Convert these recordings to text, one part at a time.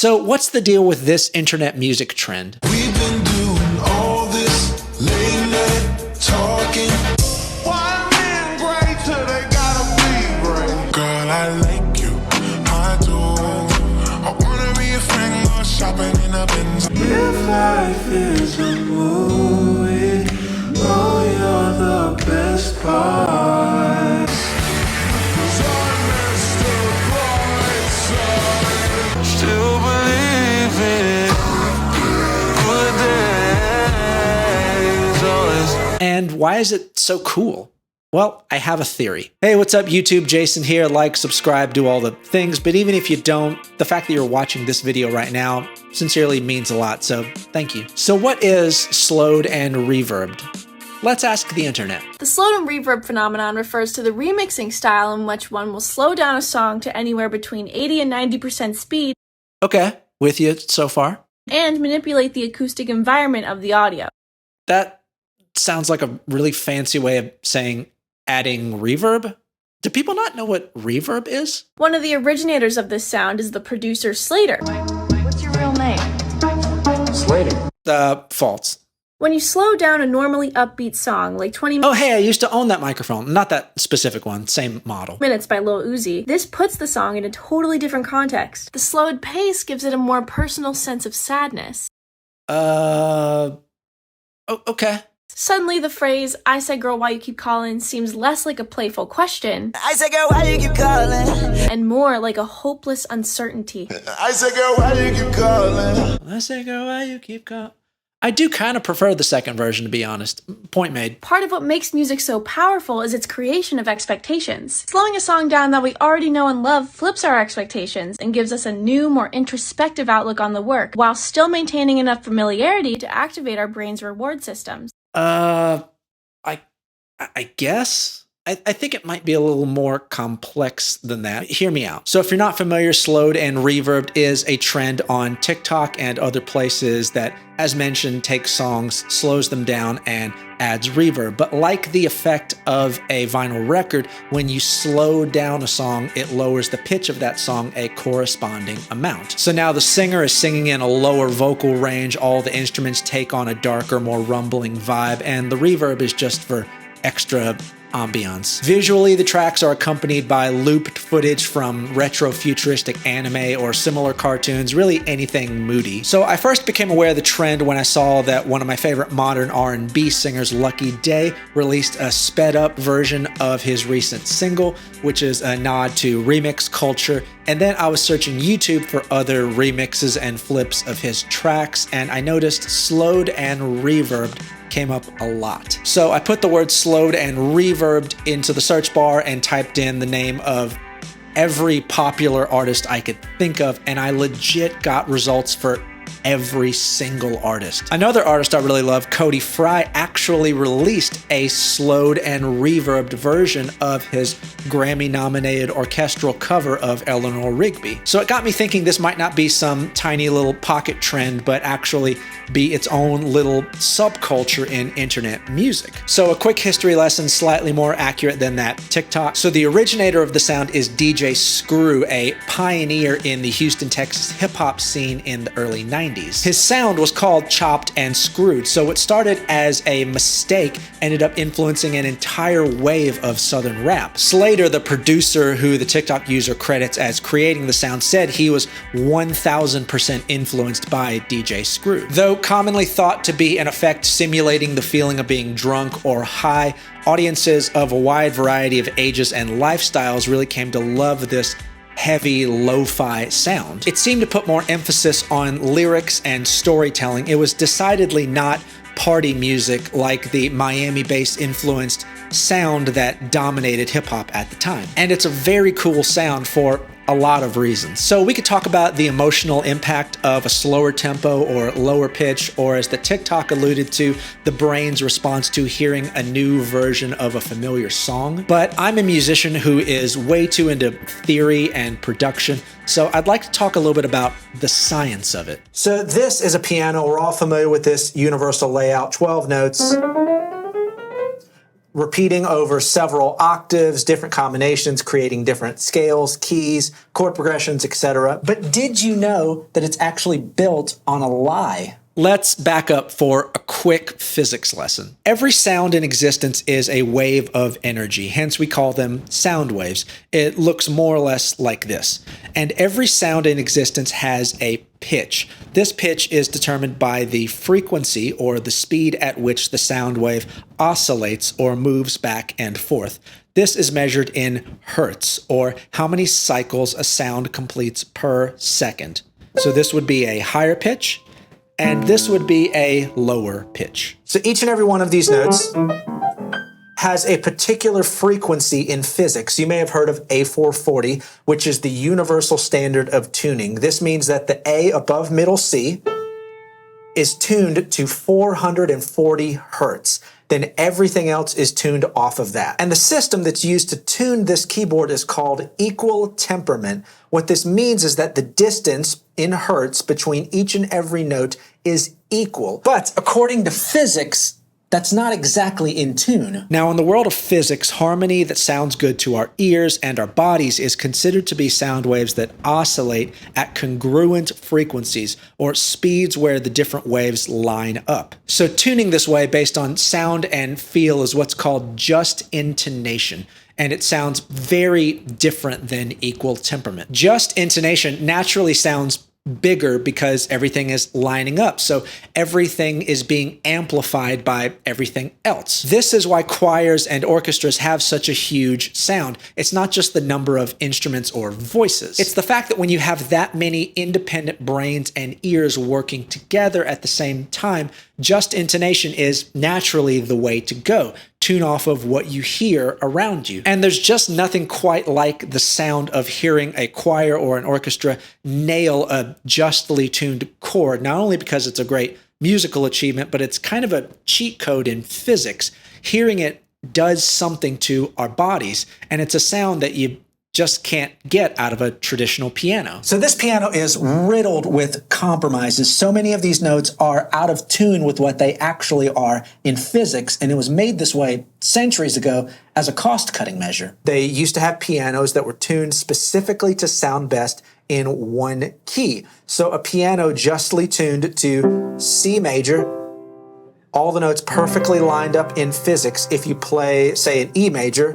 So what's the deal with this internet music trend? We've been doing all this late night talking. Why men great till they gotta be great? Girl, I like you, I do. I wanna be a friend, go shopping in a Benz. If life is a movie, oh, you're the best part. 'Cause I missed the bright side. Still believe it. Good days always. And why is it so cool? Well, I have a theory. Hey, what's up YouTube? Jason here. Like, subscribe, do all the things. But even if you don't, the fact that you're watching this video right now sincerely means a lot. So thank you. So what is slowed and reverbed? Let's ask the internet. The slowed and reverb phenomenon refers to the remixing style in which one will slow down a song to anywhere between 80 and 90% speed Okay, with you so far. and manipulate the acoustic environment of the audio. That sounds like a really fancy way of saying adding reverb. Do people not know what reverb is? One of the originators of this sound is the producer Slater. What's your real name? Slater. False. When you slow down a normally upbeat song, like 20 Oh, hey, I used to own that microphone. Not that specific one, same model. Minutes by Lil Uzi, this puts the song in a totally different context. The slowed pace gives it a more personal sense of sadness. Okay. Suddenly, the phrase, "I said girl, why you keep calling," seems less like a playful question I said, girl, why you keep calling? and more like a hopeless uncertainty. I said, girl, why you keep calling? I say, girl, why you keep calling? I do kind of prefer the second version, to be honest. Point made. Part of what makes music so powerful is its creation of expectations. Slowing a song down that we already know and love flips our expectations and gives us a new, more introspective outlook on the work, while still maintaining enough familiarity to activate our brain's reward systems. I guess. I think it might be a little more complex than that. Hear me out. So if you're not familiar, slowed and reverbed is a trend on TikTok and other places that, as mentioned, takes songs, slows them down, and adds reverb. But like the effect of a vinyl record, when you slow down a song, it lowers the pitch of that song a corresponding amount. So now the singer is singing in a lower vocal range, all the instruments take on a darker, more rumbling vibe, and the reverb is just for extra ambiance. Visually, the tracks are accompanied by looped footage from retro futuristic anime or similar cartoons, really anything moody. So I first became aware of the trend when I saw that one of my favorite modern R&B singers, Lucky Daye, released a sped up version of his recent single, which is a nod to remix culture. And then I was searching YouTube for other remixes and flips of his tracks, and I noticed slowed and reverbed came up a lot. So I put the word slowed and reverbed into the search bar and typed in the name of every popular artist I could think of, and I legit got results for every single artist. Another artist I really love, Cody Fry, actually released a slowed and reverbed version of his Grammy-nominated orchestral cover of Eleanor Rigby. So it got me thinking this might not be some tiny little pocket trend, but actually be its own little subculture in internet music. So a quick history lesson, slightly more accurate than that TikTok. So the originator of the sound is DJ Screw, a pioneer in the Houston, Texas hip-hop scene in the early 90s. His sound was called chopped and screwed, so what started as a mistake ended up influencing an entire wave of southern rap. Slater, the producer who the TikTok user credits as creating the sound, said he was 1000% influenced by DJ Screw. Though commonly thought to be an effect simulating the feeling of being drunk or high, audiences of a wide variety of ages and lifestyles really came to love this heavy lo-fi sound. It seemed to put more emphasis on lyrics and storytelling. It was decidedly not party music like the Miami-based influenced sound that dominated hip-hop at the time. And it's a very cool sound for a lot of reasons. So we could talk about the emotional impact of a slower tempo or lower pitch, or as the TikTok alluded to, the brain's response to hearing a new version of a familiar song. But I'm a musician who is way too into theory and production, so I'd like to talk a little bit about the science of it. So this is a piano. We're all familiar with this universal layout, 12 notes. repeating over several octaves, different combinations, creating different scales, keys, chord progressions, etc. But did you know that it's actually built on a lie? Let's back up for a quick physics lesson. Every sound in existence is a wave of energy, hence we call them sound waves. It looks more or less like this. And every sound in existence has a pitch. This pitch is determined by the frequency or the speed at which the sound wave oscillates or moves back and forth. This is measured in hertz, or how many cycles a sound completes per second. So this would be a higher pitch, and this would be a lower pitch. So each and every one of these notes has a particular frequency in physics. You may have heard of A440, which is the universal standard of tuning. This means that the A above middle C is tuned to 440 hertz. Then everything else is tuned off of that. And the system that's used to tune this keyboard is called equal temperament. What this means is that the distance in hertz between each and every note is equal. But according to physics, that's not exactly in tune. Now, in the world of physics, harmony that sounds good to our ears and our bodies is considered to be sound waves that oscillate at congruent frequencies, or speeds where the different waves line up. So tuning this way based on sound and feel is what's called just intonation. And it sounds very different than equal temperament. Just intonation naturally sounds bigger because everything is lining up. So everything is being amplified by everything else. This is why choirs and orchestras have such a huge sound. It's not just the number of instruments or voices. It's the fact that when you have that many independent brains and ears working together at the same time, just intonation is naturally the way to go. Tune off of what you hear around you. And there's just nothing quite like the sound of hearing a choir or an orchestra nail a justly tuned chord, not only because it's a great musical achievement, but it's kind of a cheat code in physics. Hearing it does something to our bodies, and it's a sound that you just can't get out of a traditional piano. So this piano is riddled with compromises. So many of these notes are out of tune with what they actually are in physics, and it was made this way centuries ago as a cost-cutting measure. They used to have pianos that were tuned specifically to sound best in one key. So a piano justly tuned to C major, all the notes perfectly lined up in physics. If you play, say, an E major,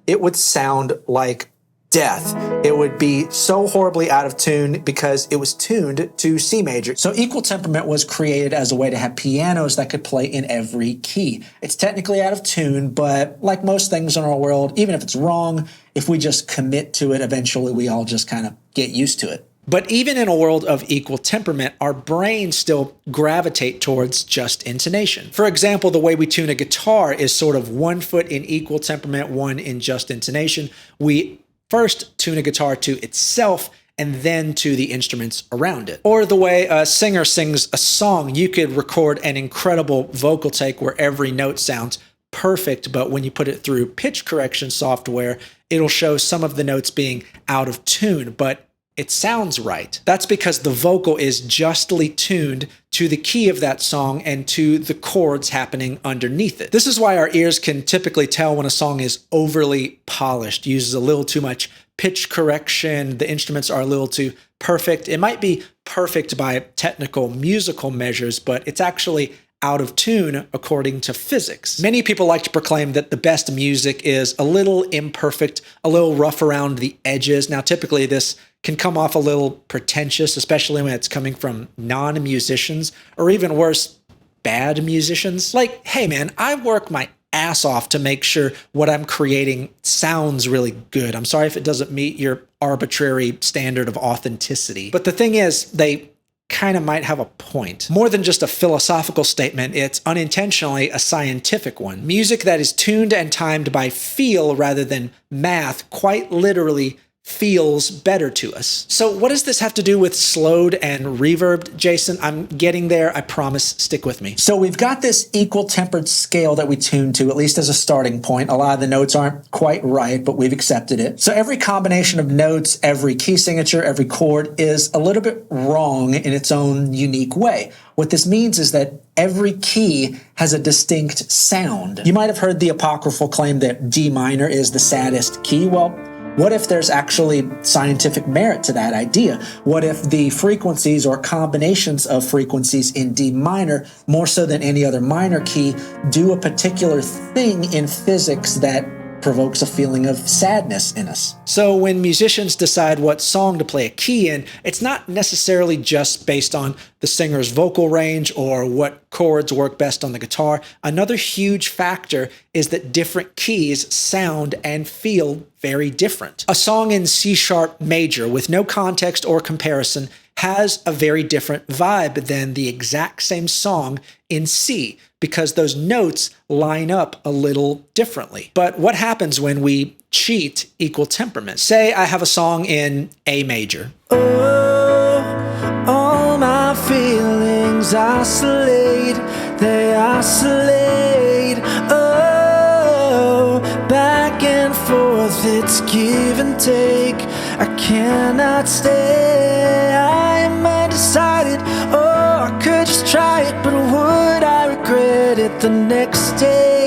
it would sound like death. It would be so horribly out of tune because it was tuned to C major. So equal temperament was created as a way to have pianos that could play in every key. It's technically out of tune, but like most things in our world, even if it's wrong, if we just commit to it, eventually we all just kind of get used to it. But even in a world of equal temperament, our brains still gravitate towards just intonation. For example, the way we tune a guitar is sort of 1 foot in equal temperament, 1 in just intonation. We first tune a guitar to itself and then to the instruments around it. Or the way a singer sings a song, you could record an incredible vocal take where every note sounds perfect, but when you put it through pitch correction software, it'll show some of the notes being out of tune, but it sounds right. That's because the vocal is justly tuned to the key of that song and to the chords happening underneath it. This is why our ears can typically tell when a song is overly polished, uses a little too much pitch correction, the instruments are a little too perfect. It might be perfect by technical musical measures, but it's actually out of tune according to physics. Many people like to proclaim that the best music is a little imperfect, a little rough around the edges. Now, typically this can come off a little pretentious, especially when it's coming from non-musicians, or even worse, bad musicians. Like, hey man, I work my ass off to make sure what I'm creating sounds really good. I'm sorry if it doesn't meet your arbitrary standard of authenticity. But the thing is, they kind of might have a point. More than just a philosophical statement, it's unintentionally a scientific one. Music that is tuned and timed by feel rather than math quite literally feels better to us. So what does this have to do with slowed and reverbed, Jason? I'm getting there. I promise. Stick with me. So we've got this equal tempered scale that we tune to, at least as a starting point. A lot of the notes aren't quite right, but we've accepted it. So every combination of notes, every key signature, every chord is a little bit wrong in its own unique way. What this means is that every key has a distinct sound. You might have heard the apocryphal claim that D minor is the saddest key. Well, what if there's actually scientific merit to that idea? What if the frequencies or combinations of frequencies in D minor, more so than any other minor key, do a particular thing in physics that provokes a feeling of sadness in us? So when musicians decide what song to play a key in, it's not necessarily just based on the singer's vocal range or what chords work best on the guitar. Another huge factor is that different keys sound and feel very different. A song in C sharp major with no context or comparison has a very different vibe than the exact same song in C, because those notes line up a little differently. But what happens when we cheat equal temperament? Say I have a song in A major. Oh, all my feelings oscillate, they oscillate. Oh, back and forth, it's give and take. I cannot stay, I am undecided. Oh, I could just try it, but would I regret it the next day?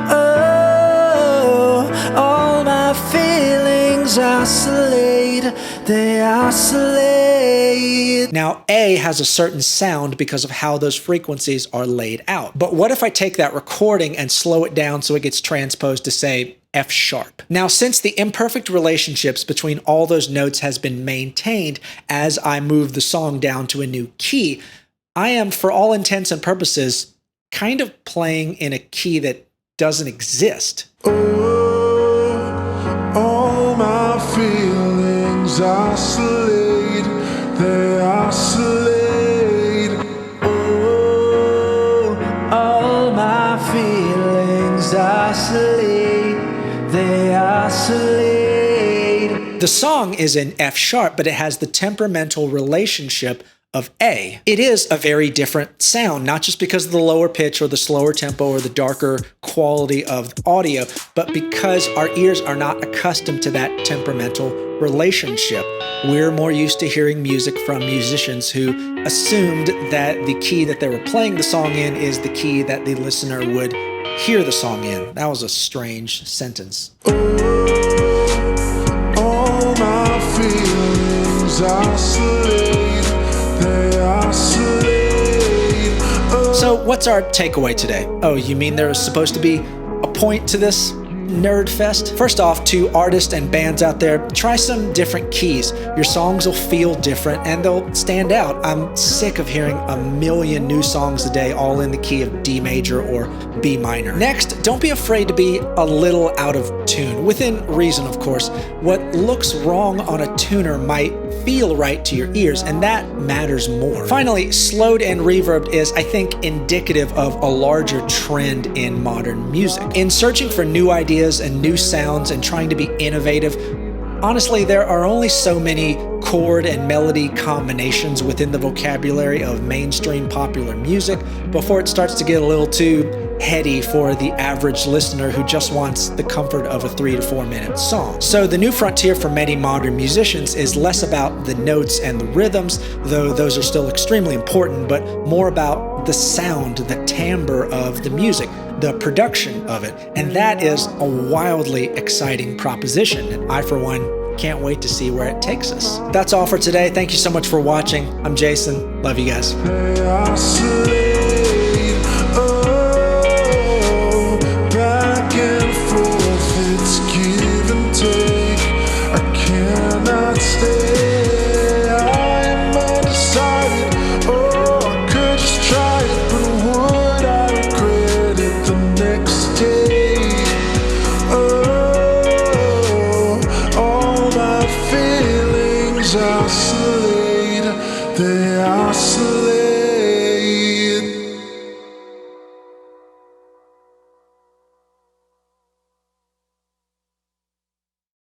Oh, all my feelings oscillate, they oscillate. Now, A has a certain sound because of how those frequencies are laid out. But what if I take that recording and slow it down so it gets transposed to, say, F sharp? Now, since the imperfect relationships between all those notes has been maintained as I move the song down to a new key, I am, for all intents and purposes, kind of playing in a key that doesn't exist. Oh, all my feelings oscillate, they oscillate. Oh, all my feelings oscillate, they oscillate. The song is in F sharp, but it has the temperamental relationship of A. It is a very different sound, not just because of the lower pitch or the slower tempo or the darker quality of the audio, but because our ears are not accustomed to that temperamental relationship. We're more used to hearing music from musicians who assumed that the key that they were playing the song in is the key that the listener would hear the song in. That was a strange sentence. Oh, all my feelings oscillate. So what's our takeaway today? Oh, you mean there was supposed to be a point to this nerd fest? First off, to artists and bands out there, try some different keys. Your songs will feel different and they'll stand out. I'm sick of hearing a million new songs a day all in the key of D major or B minor. Next, don't be afraid to be a little out of tune, within reason, of course. What looks wrong on a tuner might feel right to your ears, and that matters more. Finally, slowed and reverbed is, I think, indicative of a larger trend in modern music. In searching for new ideas and new sounds and trying to be innovative, honestly, there are only so many chord and melody combinations within the vocabulary of mainstream popular music before it starts to get a little too heady for the average listener who just wants the comfort of a 3 to 4 minute song. So the new frontier for many modern musicians is less about the notes and the rhythms, though those are still extremely important, but more about the sound, the timbre of the music, the production of it. And that is a wildly exciting proposition. And I, for one, can't wait to see where it takes us. That's all for today. Thank you so much for watching. I'm Jason. Love you guys. Just